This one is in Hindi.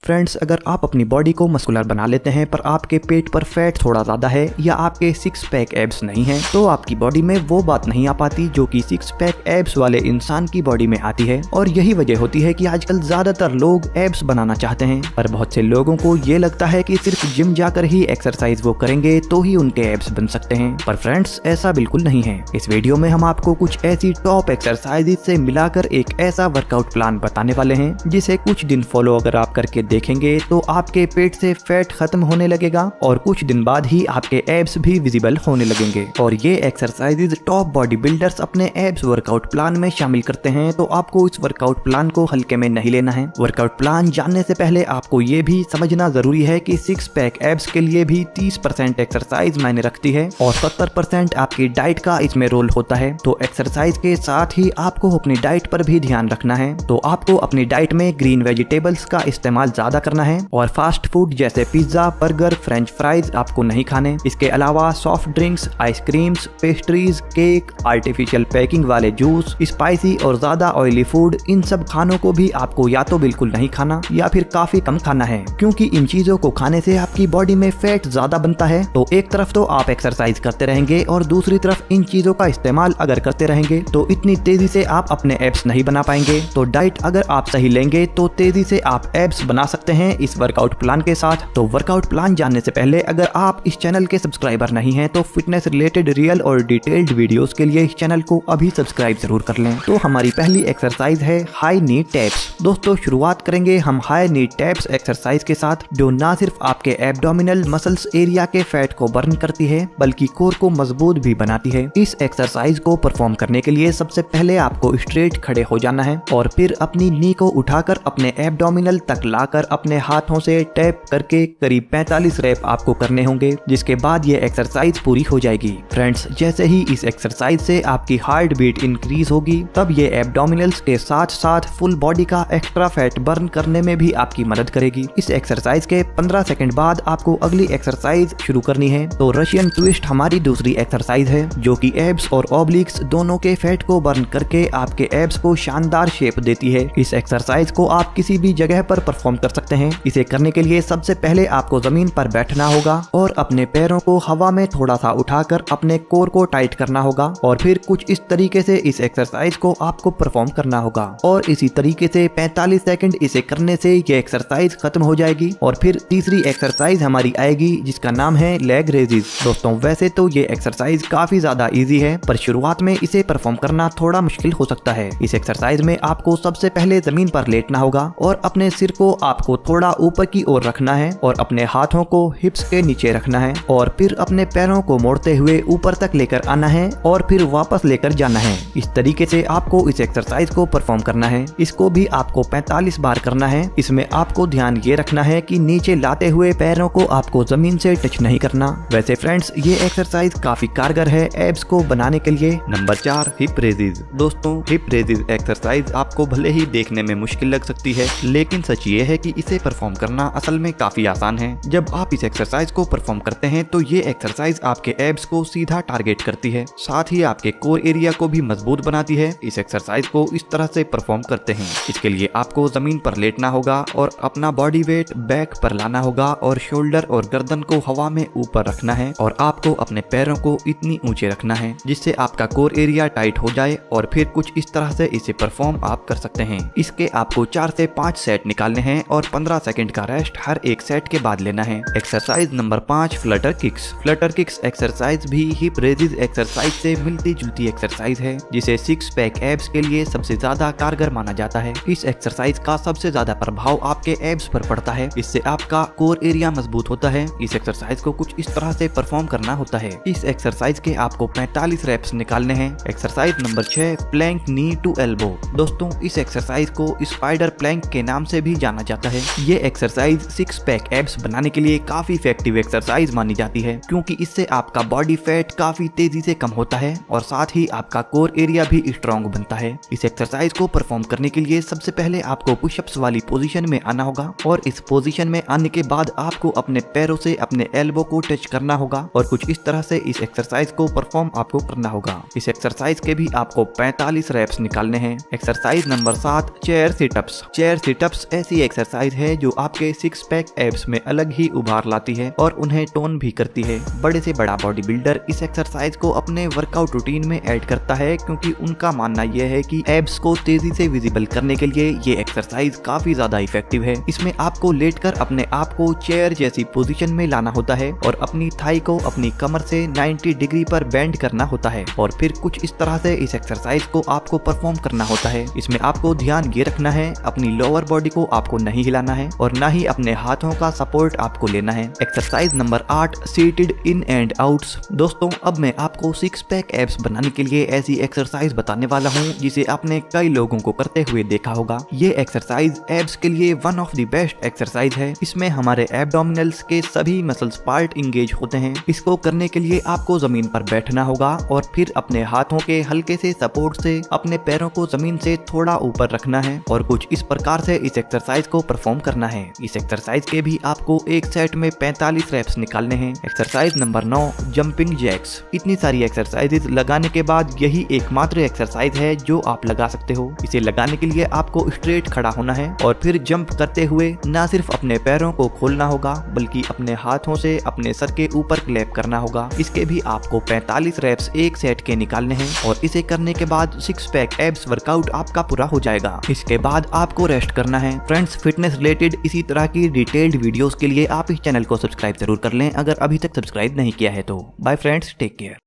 फ्रेंड्स, अगर आप अपनी बॉडी को मस्कुलर बना लेते हैं पर आपके पेट पर फैट थोड़ा ज्यादा है या आपके 6 पैक एब्स नहीं है तो आपकी बॉडी में वो बात नहीं आ पाती जो कि 6 पैक एब्स वाले इंसान की बॉडी में आती है। और यही वजह होती है कि आजकल ज्यादातर लोग एब्स बनाना चाहते हैं, पर बहुत से लोगों को ये लगता है कि सिर्फ जिम जाकर ही एक्सरसाइज वो करेंगे तो ही उनके एब्स बन सकते हैं। पर फ्रेंड्स, ऐसा बिल्कुल नहीं है। इस वीडियो में हम आपको कुछ ऐसी टॉप एक्सरसाइज से मिलाकर एक ऐसा वर्कआउट प्लान बताने वाले हैं जिसे कुछ दिन फॉलो अगर आप करके देखेंगे तो आपके पेट से फैट खत्म होने लगेगा और कुछ दिन बाद ही आपके एब्स भी विजिबल होने लगेंगे। और ये एक्सरसाइजेज टॉप बॉडी बिल्डर्स अपने एब्स वर्कआउट प्लान में शामिल करते हैं, तो आपको इस वर्कआउट प्लान को हल्के में नहीं लेना है। वर्कआउट प्लान जानने से पहले आपको ये भी समझना जरूरी है कि 6 पैक एब्स के लिए भी 30% एक्सरसाइज मायने रखती है और 70% आपकी डाइट का इसमें रोल होता है। तो एक्सरसाइज के साथ ही आपको अपनी डाइट पर भी ध्यान रखना है। तो आपको अपनी डाइट में ग्रीन वेजिटेबल्स का इस्तेमाल ज्यादा करना है और फास्ट फूड जैसे पिज्जा, बर्गर, फ्रेंच फ्राइज आपको नहीं खाने। इसके अलावा soft drinks, ice creams, pastries, cake, artificial packing वाले जूस, स्पाइसी और ज्यादा ऑयली फूड, इन सब खानों को भी आपको या तो बिल्कुल नहीं खाना या फिर काफी कम खाना है, क्योंकि इन चीजों को खाने से आपकी बॉडी में फैट ज्यादा बनता है। तो एक तरफ तो आप एक्सरसाइज करते रहेंगे और दूसरी तरफ इन चीजों का इस्तेमाल अगर करते रहेंगे तो इतनी तेजी से आप अपने एब्स नहीं बना पाएंगे। तो डाइट अगर आप सही लेंगे तो तेजी से आप एब्स बना सकते हैं इस वर्कआउट प्लान के साथ। तो वर्कआउट प्लान जानने से पहले अगर आप इस चैनल के सब्सक्राइबर नहीं हैं तो फिटनेस रिलेटेड रियल और डिटेल्ड वीडियोस के लिए इस चैनल को अभी सब्सक्राइब जरूर कर लें। तो हमारी पहली एक्सरसाइज है हाई नी टैप्स। दोस्तों, शुरुआत करेंगे हम हाई नी टैप्स एक्सरसाइज के साथ, जो ना सिर्फ आपके एब्डोमिनल मसल्स एरिया के फैट को बर्न करती है बल्कि कोर को मजबूत भी बनाती है। इस एक्सरसाइज को परफॉर्म करने के लिए सबसे पहले आपको स्ट्रेट खड़े हो जाना है और फिर अपनी नी को उठाकर अपने एब्डोमिनल तक लाकर अपने हाथों से टैप करके करीब 45 रैप आपको करने होंगे, जिसके बाद ये एक्सरसाइज पूरी हो जाएगी। फ्रेंड्स, जैसे ही इस एक्सरसाइज से आपकी हार्ट बीट इंक्रीज होगी तब ये एब्डोमिनल्स के साथ साथ फुल बॉडी का एक्स्ट्रा फैट बर्न करने में भी आपकी मदद करेगी। इस एक्सरसाइज के 15 सेकंड बाद आपको अगली एक्सरसाइज शुरू करनी है। तो रशियन ट्विस्ट हमारी दूसरी एक्सरसाइज है जो कि एब्स और ऑब्लिक्स दोनों के फैट को बर्न करके आपके एब्स को शानदार शेप देती है। इस एक्सरसाइज को आप किसी भी जगह पर परफॉर्म कर सकते हैं। इसे करने के लिए सबसे पहले आपको जमीन पर बैठना होगा और अपने पैरों को हवा में थोड़ा सा उठाकर अपने कोर को टाइट करना होगा और फिर कुछ इस तरीके से इस एक्सरसाइज को आपको परफॉर्म करना होगा। और इसी तरीके से 45 सेकंड इसे करने से ये एक्सरसाइज खत्म हो जाएगी। और फिर तीसरी एक्सरसाइज हमारी आएगी जिसका नाम है लेग रेजेस। दोस्तों, वैसे तो ये एक्सरसाइज काफी ज्यादा इजी है पर शुरुआत में इसे परफॉर्म करना थोड़ा मुश्किल हो सकता है। इस एक्सरसाइज में आपको सबसे पहले जमीन पर लेटना होगा और अपने सिर को आपको थोड़ा ऊपर की ओर रखना है और अपने हाथों को हिप्स के नीचे रखना है और फिर अपने पैरों को मोड़ते हुए ऊपर तक लेकर आना है और फिर वापस लेकर जाना है। इस तरीके से आपको इस एक्सरसाइज को परफॉर्म करना है। इसको भी आपको 45 बार करना है। इसमें आपको ध्यान ये रखना है कि नीचे लाते हुए पैरों को आपको जमीन से टच नहीं करना। वैसे फ्रेंड्स, ये एक्सरसाइज काफी कारगर है एब्स को बनाने के लिए। Number 4, hip raises. दोस्तों, हिप रेजेस एक्सरसाइज आपको भले ही देखने में मुश्किल लग सकती है लेकिन सच ये है कि इसे परफॉर्म करना असल में काफी आसान है। जब आप इस एक्सरसाइज को परफॉर्म करते हैं तो ये एक्सरसाइज आपके एब्स को सीधा टारगेट करती है, साथ ही आपके कोर एरिया को भी मजबूत बनाती है। इस एक्सरसाइज को इस तरह से परफॉर्म करते हैं। इसके लिए आपको जमीन पर लेटना होगा और अपना बॉडी वेट बैक पर लाना होगा और शोल्डर और गर्दन को हवा में ऊपर रखना है और आपको अपने पैरों को इतनी ऊंचे रखना है जिससे आपका कोर एरिया टाइट हो जाए और फिर कुछ इस तरह से इसे परफॉर्म आप कर सकते हैं। इसके आपको 4 से 5 सेट निकालने हैं और 15 सेकंड का रेस्ट हर एक सेट के बाद लेना है। Exercise number 5, Flutter kicks. Flutter kicks exercise भी हिप रेजेस एक्सरसाइज से मिलती जुलती एक्सरसाइज है जिसे 6 पैक एब्स के लिए सबसे ज्यादा कारगर माना जाता है। इस एक्सरसाइज का सबसे ज्यादा प्रभाव आपके एब्स पर पड़ता है। इससे आपका कोर एरिया मजबूत होता है। इस एक्सरसाइज को कुछ इस तरह से परफॉर्म करना होता है। इस एक्सरसाइज के आपको 45 रेप्स निकालने हैं। Exercise number 6, plank knee to elbow. दोस्तों, इस एक्सरसाइज को स्पाइडर प्लैंक के नाम से भी जाना जाता है। ये एक्सरसाइज 6 पैक एब्स बनाने के लिए काफी इफेक्टिव एक्सरसाइज मानी जाती है क्योंकि इससे आपका बॉडी फैट काफी तेजी से कम होता है और साथ ही आपका कोर एरिया भी स्ट्रॉन्ग बनता है। इस एक्सरसाइज को परफॉर्म करने के लिए सबसे पहले आपको पुशअप्स वाली पोजीशन में आना होगा और इस पोजीशन में आने के बाद आपको अपने पैरों से अपने एल्बो को टच करना होगा और कुछ इस तरह से इस एक्सरसाइज को परफॉर्म आपको करना होगा। इस एक्सरसाइज के भी आपको 45 रेप्स निकालने हैं। Exercise number 7, chair sit-ups. Chair sit-ups ऐसी एक्सरसाइज एक्सरसाइज है जो आपके सिक्स पैक एब्स में अलग ही उभार लाती है और उन्हें टोन भी करती है। बड़े से बड़ा बॉडी बिल्डर इस एक्सरसाइज को अपने वर्कआउट रूटीन में ऐड करता है क्योंकि उनका मानना यह है कि एब्स को तेजी से विजिबल करने के लिए ये एक्सरसाइज काफी ज्यादा इफेक्टिव है। इसमें आपको लेटकर अपने आप को चेयर जैसी पोजीशन में लाना होता है और अपनी थाई को अपनी कमर से 90 डिग्री पर बेंड करना होता है और फिर कुछ इस तरह से इस एक्सरसाइज को आपको परफॉर्म करना होता है। इसमें आपको ध्यान ये रखना है अपनी लोअर बॉडी को आपको नहीं हिलाना है और ना ही अपने हाथों का सपोर्ट आपको लेना है। Exercise number 8, seated in and outs. दोस्तों अब मैं आपको सिक्स पैक एब्स बनाने के लिए ऐसी एक्सरसाइज बताने वाला हूँ जिसे आपने कई लोगों को करते हुए देखा होगा। ये एक्सरसाइज एब्स के लिए one of the best exercise है। इसमें हमारे एब्डोमिनल्स के सभी मसल्स पार्ट इंगेज होते हैं। इसको करने के लिए आपको जमीन पर बैठना होगा और फिर अपने हाथों के हल्के से सपोर्ट से अपने पैरों को जमीन से थोड़ा ऊपर रखना है और कुछ इस प्रकार से इस एक्सरसाइज को परफॉर्म करना है। इस एक्सरसाइज के भी आपको एक सेट में 45 रेप्स निकालने हैं। Exercise number 9, jumping jacks. इतनी सारी एक्सरसाइजेस लगाने के बाद यही एकमात्र एक्सरसाइज है जो आप लगा सकते हो। इसे लगाने के लिए आपको स्ट्रेट खड़ा होना है और फिर जंप करते हुए न सिर्फ अपने पैरों को खोलना होगा बल्कि अपने हाथों से अपने सर के ऊपर क्लैप करना होगा। इसके भी आपको 45 रेप्स एक सेट के निकालने हैं और इसे करने के बाद सिक्स पैक एब्स वर्कआउट आपका पूरा हो जाएगा। इसके बाद आपको रेस्ट करना है। फ्रेंड्स, फिटनेस रिलेटेड इसी तरह की डिटेल्ड वीडियोस के लिए आप इस चैनल को सब्सक्राइब जरूर कर लें अगर अभी तक सब्सक्राइब नहीं किया है तो। Bye friends, take care.